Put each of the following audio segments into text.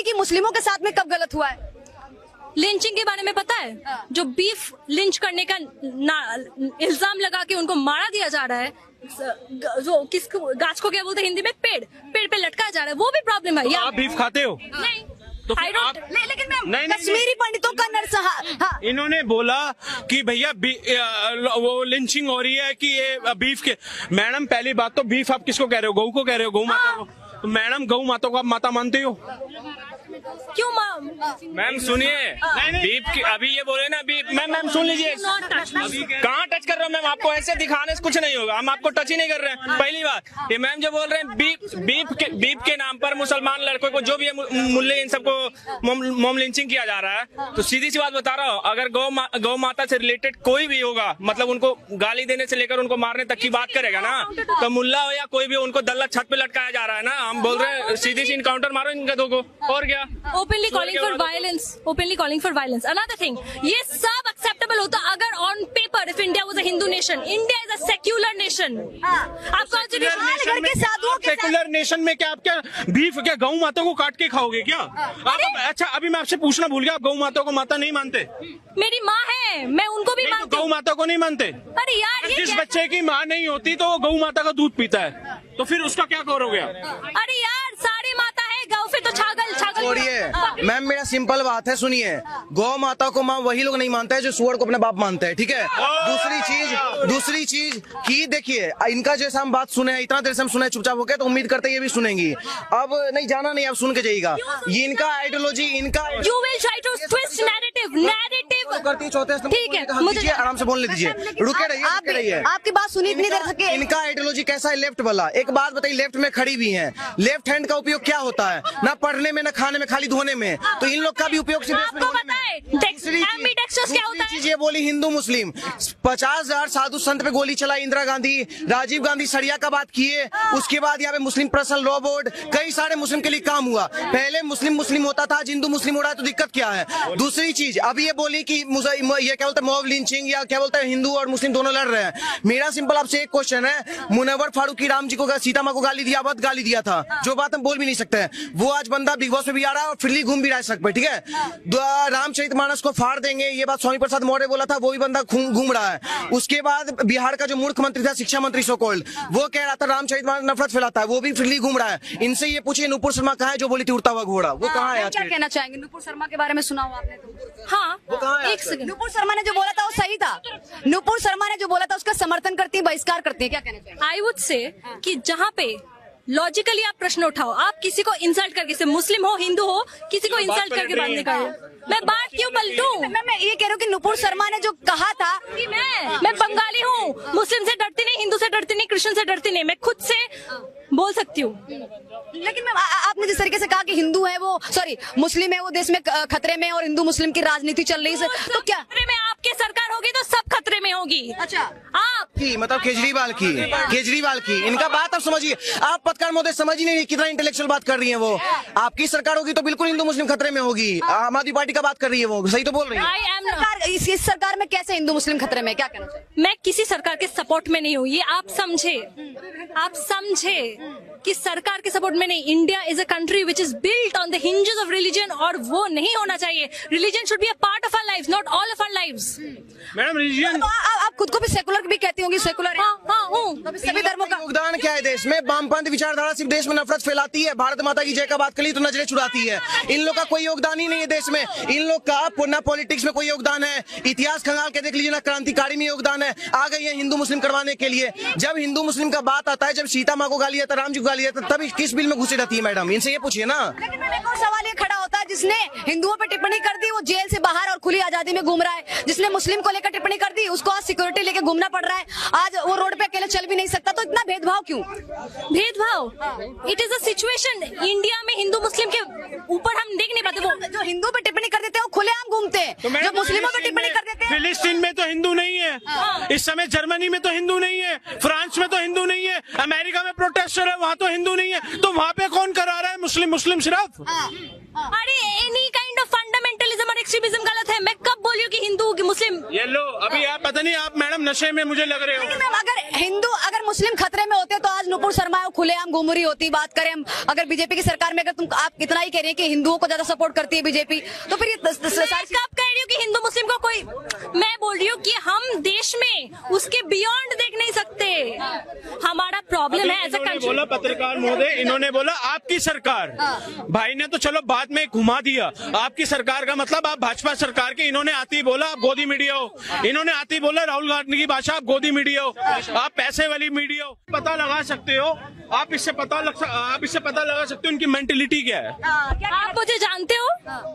बताएंगे कि मुस्लिमों के साथ में कब गलत हुआ है? लिंचिंग के बारे में पता है? जो बीफ लिंच करने का इल्जाम लगा के उनको मारा दिया जा रहा है, जो किसको गाछ को क्या बोलते हैं हिंदी में, पेड़ पे लटकाया जा रहा है, वो भी प्रॉब्लम है। आप बीफ खाते हो? नहीं तो लेकिन मैम नहीं, कश्मीरी पंडितों का नरसंहार, इन्होंने बोला कि भैया वो लिंचिंग हो रही है कि ये बीफ के। मैडम पहली बात तो बीफ आप किसको कह रहे हो? गऊ को कह रहे हो? गऊ माता को? तो मैडम गऊ माता को आप माता मानते हो? क्यों मैम सुनिए, बीफ की अभी ये बोले ना बीफ, मैम सुन लीजिए। कहाँ टच कर रहे हो मैम? आपको ऐसे दिखाने से कुछ नहीं होगा, हम आपको टच ही नहीं कर रहे हैं। पहली बात ये मैम जो बोल रहे हैं बीफ के नाम पर मुसलमान लड़कों को जो भी मुल्ले इन सबको मोम लिंचिंग किया जा रहा है, तो सीधी सी बात बता रहा हूँ, अगर गौ माता से रिलेटेड कोई भी होगा, मतलब उनको गाली देने से लेकर उनको मारने तक की बात करेगा ना, तो मुल्ला हो या कोई भी, उनको दल्ला छत पे लटकाया जा रहा है ना। हम बोल रहे हैं सीधी सी इनकाउंटर मारो इन गधों को, और क्या। Openly calling for violence, another thing, ये सब एक्सेप्टेबल होता अगर on paper if India was a Hindu nation. India is a secular nation. आप सेक्युलर नेशन में क्या आप क्या बीफ क्या गऊ माता को काट के खाओगे क्या? अच्छा अभी मैं आपसे पूछना भूल गया, आप गऊ माता को माता नहीं मानते? मेरी माँ है, मैं उनको भी मानती हूँ। गऊ माता को नहीं मानते? अरे यार, जिस बच्चे की माँ नहीं होती तो वो गऊ माता का दूध पीता है, तो फिर उसका क्या करोगे? अरे यार, सारी माता है, गौ फिर तो छागल। मैम मेरा सिंपल बात है, सुनिए, गौ माता को माँ वही लोग नहीं मानते हैं जो सुअर को अपने बाप मानते हैं, ठीक है? दूसरी चीज कि देखिए, इनका जैसा हम बात सुने, इतना देर से हम सुने चुपचाप होके, तो उम्मीद करते ये भी सुनेंगी। अब नहीं जाना नहीं, अब सुन के जाइएगा। ये इनका आइडियोलॉजी, इनका you will try to twist narrative करती चौथे, ठीक है, मुझे आराम से बोलने दीजिए, रुके रहिए। आपकी बात सुनी इतनी देर तक। इनका आइडियोलॉजी कैसा है लेफ्ट वाला? एक बात बताइए, लेफ्ट में खड़ी भी है, लेफ्ट हैंड का उपयोग क्या होता है? ना पढ़ने में, ना खाने में, खाली धोने में। तो इन लोग का भी उपयोग चीज ये बोली हिंदू मुस्लिम, 50,000 साधु संत पे गोली चलाई इंदिरा गांधी, राजीव गांधी सरिया का बात किए, उसके बाद यहाँ पे मुस्लिम पर्सनल लॉ बोर्ड, कई सारे मुस्लिम के लिए काम हुआ। पहले मुस्लिम होता था, हिंदू मुस्लिम हो रहा है, तो दिक्कत क्या है? दूसरी चीज अभी ये बोली कि ये क्या बोलते हैं मॉब लिंचिंग, या क्या बोलते हैं हिंदू और मुस्लिम दोनों लड़ रहे हैं। मेरा सिंपल आपसे एक क्वेश्चन है, मुनव्वर फारूकी राम जी को, सीता माँ को गाली दिया, बहुत गाली दिया था, जो बात हम बोल भी नहीं सकते हैं, वो आज बंदा बिग बॉस में भी आ रहा है और फ्रीली घूम भी रहा है सड़क पे, ठीक है? रामचरितमानस को फाड़ देंगे, ये बात स्वामी प्रसाद मौर्य बोला था, वो भी बंदा घूम रहा है। उसके बाद बिहार का जो मुख्यमंत्री था, शिक्षा मंत्री सो कॉल्ड, वो कह रहा था रामचरितमानस नफरत फैलाता है, वो भी फ्रीली घूम रहा है। इनसे ये पूछिए नुपुर शर्मा कहाँ है जो बोली थी उड़ता हुआ घोड़ा, वो कहाँ है? क्या कहना चाहेंगे नुपुर शर्मा के बारे में? सुना हो आपने? हाँ, वो कहाँ है? एक सेकंड, नुपुर शर्मा ने जो बोला था वो सही था? नुपुर शर्मा ने जो बोला था उसका समर्थन करती है, बहिष्कार करती है, क्या कहना चाहिए? आई वुड से कि जहाँ पे लॉजिकली आप प्रश्न उठाओ, आप किसी को इंसल्ट करके, मुस्लिम हो हिंदू हो, किसी को इंसल्ट करके बात नहीं करो। मैं बात क्यों पलटूं? मैं ये कह रही हूँ कि नुपुर शर्मा ने जो कहा था कि मैं बंगाली हूँ, मुस्लिम से डरती नहीं, हिंदू से डरती नहीं, क्रिश्चियन से डरती नहीं, मैं खुद से बोल सकती हूँ। लेकिन मैम आपने जिस तरीके से कहा कि हिंदू है वो, सॉरी मुस्लिम है वो देश में खतरे में, और हिंदू मुस्लिम की राजनीति चल रही है, तो क्या खतरे में आपकी सरकार होगी तो सब खतरे में होगी। अच्छा, आपकी मतलब केजरीवाल की इनका बात आप समझिए, आप पत्रकार महोदय समझ ही नहीं कितना इंटेलेक्चुअल बात कर रही है वो। आपकी सरकार होगी तो बिल्कुल हिंदू मुस्लिम खतरे में होगी। आम आदमी पार्टी का बात कर रही है वो, सही तो बोल रही है। इस सरकार में कैसे हिंदू मुस्लिम खतरे में, क्या कहना चाहिए? मैं किसी सरकार के सपोर्ट में नहीं हूँ, ये आप समझे कि सरकार के सपोर्ट में नहीं। India is a country which is built on the hinges of religion, और वो नहीं होना चाहिए। Religion should be a part of our lives, not all of our lives. Madam religion, तो आप खुद को भी सेकुलर भी कहती होंगी? सेकुलर हूँ। सभी धर्मों का योगदान क्या है देश में? वामपंथ विचारधारा सिर्फ देश में नफरत फैलाती है, भारत माता की जय का बात करी तो नजरें चुराती है। इन लोग का कोई योगदान ही नहीं है देश में। इन लोग का ना पॉलिटिक्स में कोई योगदान है, इतिहास खंगाल के देख लीजिए ना, क्रांतिकारी में योगदान है। आ गई है हिंदू मुस्लिम करवाने के लिए। जब हिंदू मुस्लिम का बात आता है, जब सीता माँ को गाली है, राम जी को गाली है, तभी किस बिल में घुसी रहती है मैडम? इनसे ये पूछिए ना। लेकिन एक और सवाल ये खड़ा होता है, जिसने हिंदुओं पे टिप्पणी कर दी वो जेल से बाहर और खुली आजादी में घूम रहा है, जिसने मुस्लिम को लेकर टिप्पणी कर दी उसको आज सिक्योरिटी लेके घूमना पड़ रहा है, आज वो रोड पे अकेले चल भी नहीं सकता। तो इतना भेदभाव क्यों? भेदभाव, it is a situation. India में हिंदू मुस्लिम के ऊपर हम देख नहीं पाते। वो जो हिंदू पे टिप्पणी कर देते हैं वो खुलेआम घूमते हैं, जो मुस्लिमों पे टिप्पणी कर देते हैं। फिलिस्तीन में तो हिंदू नहीं है, इस समय जर्मनी में तो हिंदू नहीं है, फ्रांस में तो हिंदू नहीं है, अमेरिका में प्रोटेस्टर है, वहाँ तो हिंदू नहीं है, तो वहाँ पे कौन करा रहा है मुस्लिम सिर्फ? अरे एनी काइंड ऑफ फंडामेंटलिज्म और एक्सट्रीमिज्म गलत है। मैं कब बोली हूँ कि हिंदू की मुस्लिम? ये लो, अभी आप पता नहीं, आप मैडम नशे में मुझे लग रहे हो। लेकिन मैम अगर मुस्लिम खतरे में होते तो आज नुपुर शर्मा खुलेआम घूम रही होती। बात करें हम अगर बीजेपी की सरकार में, अगर आप इतना ही कह रहे हैं कि हिंदुओं को ज्यादा सपोर्ट करती है बीजेपी, तो फिर ये मैं कब कह रही हूँ कि हिंदू मुस्लिम को कोई, मैं बोल रही हूँ कि हम देश में उसके बियॉन्ड देख नहीं सकते। हमारा प्रॉब्लम है एज अ कंट्री। बोला पत्रकार महोदय, इन्होंने बोला आपकी सरकार, भाई ने तो चलो बाद में घुमा दिया। आपकी सरकार का मतलब आप भाजपा सरकार के, इन्होंने आती ही बोला आप गोदी मीडिया हो, इन्होंने आती ही बोला राहुल गांधी की भाषा आप गोदी मीडिया हो, आप पैसे वाली मीडिया हो। पता लगा सकते हो आप, इससे पता लगा सकते हो इनकी मेंटेलिटी क्या है। आप मुझे जानते हो,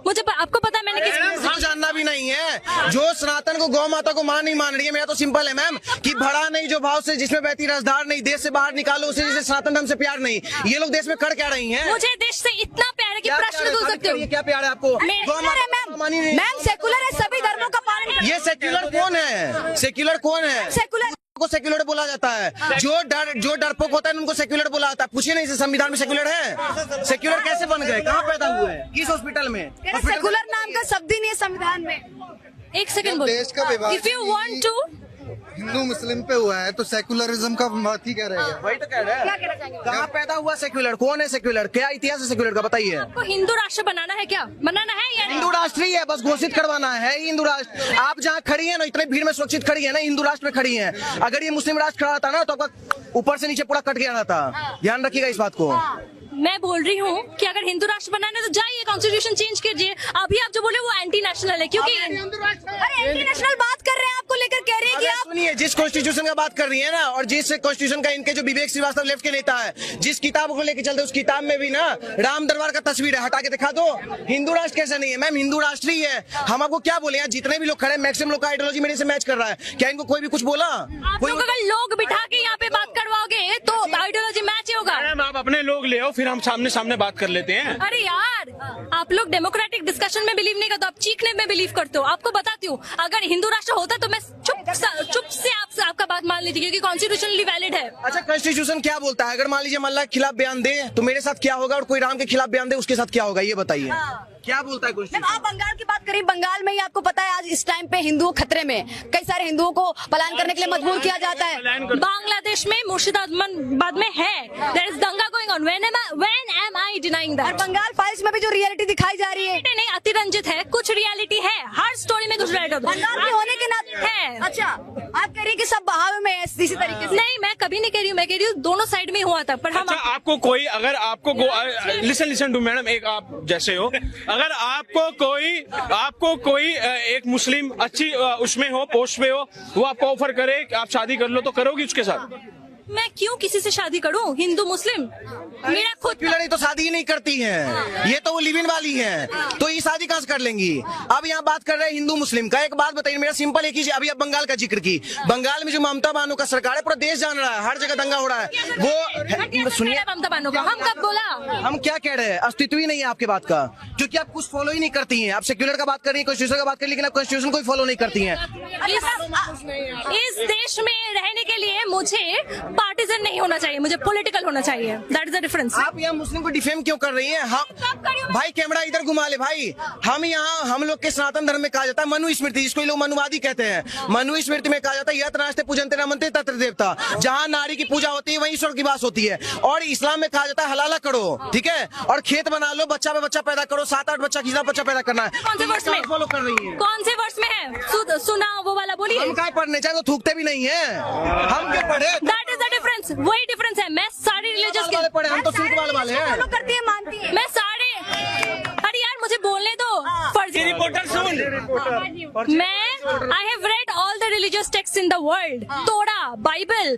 मुझे आपको पता मैंने किस को जानना भी नहीं है। जो सनातन को, गौ माता को मां नहीं मान रही है, मेरा तो सिंपल है मैम कि भड़ा नहीं जो भाव से जिसमें बहती रसधार नहीं, देश से बाहर निकालो उसे जिसे सनातन धर्म से प्यार नहीं। ये लोग देश में कर क्या रही हैं? मुझे देश से इतना प्यार है कि प्रश्न पूछ सकते हो। क्या प्यार है आपको? मैम सेकुलर है, सभी धर्मों का पालन। ये सेक्युलर कौन है? सेक्युलर कौन है? सेकुलर को सेक्युलर बोला जाता है। जो डरपोक होता है उनको सेक्युलर बोला जाता है। पूछिए नहीं, संविधान में सेक्युलर है? सेक्युलर कैसे बन गए? कहाँ पैदा हुए? किस हॉस्पिटल में? सेकुलर नाम का शब्द ही नहीं है संविधान में। एक सेकंड बोलो। देश का विभाजन if you want to Hindu Muslim पे हुआ है तो सेकुलरिज्म का बात ही क्या रहेगा? वही तो कह रहे हैं। कहाँ पैदा हुआ सेक्युलर? कौन है सेक्युलर? क्या इतिहास है सेक्युलर का? बताइए। आपको हिंदू राष्ट्र बनाना है क्या? बनाना है या हिंदू राष्ट्र ही है, बस घोषित करवाना है हिंदू राष्ट्र। आप जहाँ खड़ी है ना, इतने भीड़ में सुरक्षित खड़ी है ना, हिंदू राष्ट्र में खड़ी है। अगर ये मुस्लिम राष्ट्र खड़ा था ना तो आपका ऊपर से नीचे पूरा कट गया था। ध्यान रखिएगा इस बात को। मैं बोल रही हूँ कि अगर हिंदू राष्ट्र बनाना है तो जाइए कॉन्स्टिट्यूशन चेंज कीजिए। अभी आप जो बोले वो एंटी नेशनल है, क्योंकि अरे एंटी नेशनल बात कर रहे हैं, आपको लेकर कह रहे हैं कि आप सुनिए, जिस कॉन्स्टिट्यूशन का बात कर रही है ना, और जिस कॉन्स्टिट्यूशन का इनके जो विवेक श्रीवास्तव लेफ्ट के नेता है, जिस किताब को लेकर चलते उस किताब में भी ना राम दरबार का तस्वीर है। हटा के दिखा दो। हिंदू राष्ट्र कैसा नहीं है मैम? हिंदू राष्ट्र ही है। हम आपको क्या बोले? यहाँ जितने भी लोग खड़े, मैक्सिमम लोग का आइडियोलॉजी मेरे से मैच कर रहा है। क्या इनको कोई भी कुछ बोला? आप लोग अगर लोग बिठा के यहाँ पे बात करवाओगे तो आइडियोलॉजी मैच ही होगा। मैम आप अपने लोग ले आओ, फिर हम सामने सामने बात कर लेते हैं। अरे यार, आप लोग डेमोक्रेटिक डिस्कशन में बिलीव नहीं करते, आप चीखने में बिलीव करते हो। आपको बताती हूँ, अगर हिंदू राष्ट्र होता तो मैं चुप से आपका बात मान लेती, क्योंकि कॉन्स्टिट्यूशनली वैलिड है। अच्छा, कॉन्स्टिट्यूशन क्या बोलता है? अगर मान लीजिए अल्लाह के खिलाफ बयान दे तो मेरे साथ क्या होगा, और कोई राम के खिलाफ बयान दे उसके साथ क्या होगा? ये बताइए। क्या बोलता है मैम? आप बंगाल की बात करिए, बंगाल में ही आपको पता है आज इस टाइम पे हिंदुओं खतरे में, कई सारे हिंदुओं को पलायन करने के लिए मजबूर किया जाता है। बांग्लादेश में मुर्शिदाबाद में है, देयर इज दंगा going on. When am I denying that? और बंगाल फाइल्स में भी जो रियलिटी दिखाई जा रही है नहीं, अतिरंजित है, कुछ रियलिटी है, हर स्टोरी में कुछ रियलिटी बंगाल के होने के नाते है। अच्छा, आप कह रही है कि सब बहाव में है इसी तरीके से? नहीं, मैं कभी नहीं कह रही हूँ, मैं कह रही हूँ दोनों साइड में हुआ था। पर हम अच्छा, आपको कोई, अगर आपको लिसन टू मैडम, एक आप जैसे हो, अगर आपको कोई एक मुस्लिम अच्छी उसमें हो, पोस्ट पे हो, वो आपको ऑफर करे कि आप शादी कर लो, तो करोगी उसके साथ? मैं क्यों किसी से शादी करूं? हिंदू मुस्लिम मेरा खुद सेक्युलर ही तो शादी ही नहीं करती है। ये तो वो लिव इन वाली है, तो ये शादी कहाँ से कर लेंगी? अब यहाँ बात कर रहे हैं हिंदू मुस्लिम का। एक बात बताइए, मेरा सिंपल एक ही, अभी आप बंगाल का जिक्र की, बंगाल में जो ममता बानो का सरकार है, पूरा देश जान रहा है, हर जगह दंगा हो रहा है। वो सुनिए, ममता बानो का हम कब बोला? हम क्या कह रहे हैं? अस्तित्व ही नहीं है आपके बात का, क्योंकि आप कुछ फॉलो ही नहीं करती हैं। आप सेक्युलर का बात कर रही है, कॉन्स्टिट्यूशन का बात कर रही है, लेकिन आप कॉन्स्टिट्यूशन को फॉलो नहीं करती हैं। इस देश में रहने के लिए मुझे पार्टीजन नहीं होना चाहिए, मुझे पॉलिटिकल होना चाहिए। That is the difference. आप यहाँ मुस्लिम को डिफेम क्यों कर रही हैं? भाई कैमरा इधर घुमा ले भाई। हम लोग के सनातन धर्म में कहा जाता है मनु स्मृति, जिसको लोग मनुवादी कहते हैं। मनु स्मृति में कहा जाता है यत नास्ते पूजन्ते नमन्ते तत्र देवता। जहाँ नारी की पूजा होती है वहीं ईश्वर की वास होती है। और इस्लाम में कहा जाता है हलाला करो, ठीक है, और खेत बना लो, बच्चा पे बच्चा पैदा करो, 7-8 बच्चा कितना बच्चा पैदा करना है। कौन से वर्ष में फॉलो कर रही है? कौन से वर्ष में है? सुना वो वाला बोलिए। हम क्या पढ़ने चाहे तो थूकते भी नहीं है, हम क्या पढ़े? दैट इज द डिफरेंस, वही डिफरेंस है। मैं सारी रिलीजियस वाले पढ़े, हम तो सूट वाले हैं। फॉलो करती है, मानती है। मैं सारे, अरे यार मुझे बोलने दो। फर्जी रिपोर्टर सुन, मैं I have read all the religious text in the world, तोड़ा, Bible,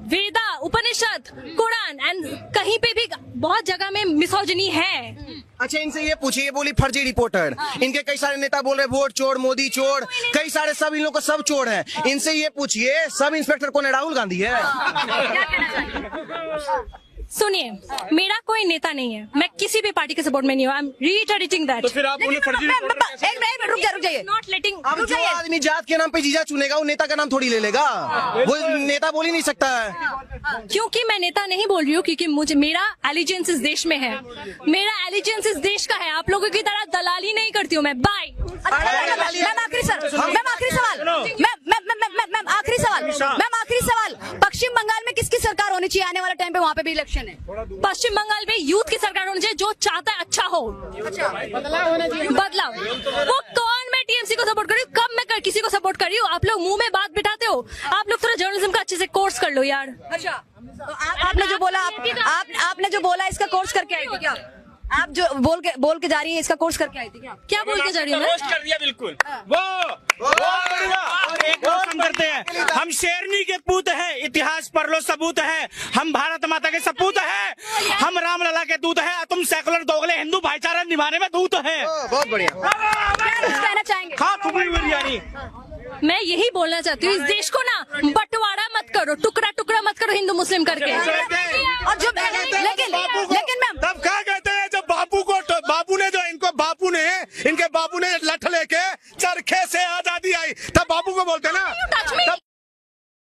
Veda, Upanishad, Quran, and कहीं पे भी बहुत जगह में मिसोजिनी है। अच्छा, इनसे ये पूछिए, ये बोली फर्जी रिपोर्टर। इनके कई सारे नेता बोल रहे वोट चोर, मोदी चोर, कई सारे, सब इन लोग को सब चोर हैं। इनसे ये पूछिए सब इंस्पेक्टर कौन है? राहुल गांधी है। सुनिए, मेरा कोई नेता नहीं है, मैं किसी भी पार्टी के सपोर्ट में नहीं हूँ। I am reiterating that. तो फिर आप बोले फर्जी रुक जाइए। Not letting. अब जो आदमी जात के नाम पे जीजा चुनेगा वो नेता का नाम थोड़ी ले लेगा। वो नेता बोल ही नहीं सकता है। क्योंकि मैं नेता नहीं बोल रही हूँ, क्योंकि मुझे मेरा एलिजेंस इस देश में है, मेरा एलिजेंस इस देश का है। आप लोगों की तरह दलाली नहीं करती हूँ मैं। बाय। मैम आखिरी सवाल, पश्चिम बंगाल में किसकी सरकार होनी चाहिए आने वाले टाइम पे? वहाँ पे भी इलेक्शन है। पश्चिम बंगाल में यूथ की सरकार होनी चाहिए जो चाहता है अच्छा हो, बदलाव। वो कौन? मैं टीएमसी को सपोर्ट कर रही हूँ, कब मैं किसी को सपोर्ट कर रही हूँ? आप लोग मुंह में बात बिठाते हो। आप लोग थोड़ा जर्नलिज्म का अच्छे से कोर्स कर लो यार। अच्छा, तो आपने जो बोला, आपने जो बोला इसका कोर्स करके आई थी क्या? आप जो बोल के जा रही है इसका कोर्स करके आई थी क्या? क्या बोल के जा रही हूँ? रोस्ट कर दिया बिल्कुल। एक बात हम करते हैं, हम शेरनी के पूत हैं, इतिहास पर लो सबूत है, हम भारत माता के सपूत है, हम रामलला के दूत है, तुम सेकुलर दोगले हिंदू भाईचारा निभाने में दूत है। बहुत बढ़िया। कहना चाहेंगे? हाँ, खुबरी बिरयानी। मैं यही बोलना चाहती हूँ, इस देश को ना बंटवारा मत करो, टुकड़ा टुकड़ा मत करो हिंदू मुस्लिम करके। और जो लेकिन मैम तब क्या कहते हैं, जब बापू ने इनके बापू ने लठ लेके चरखे से आजादी आई, तब बापू को बोलते ना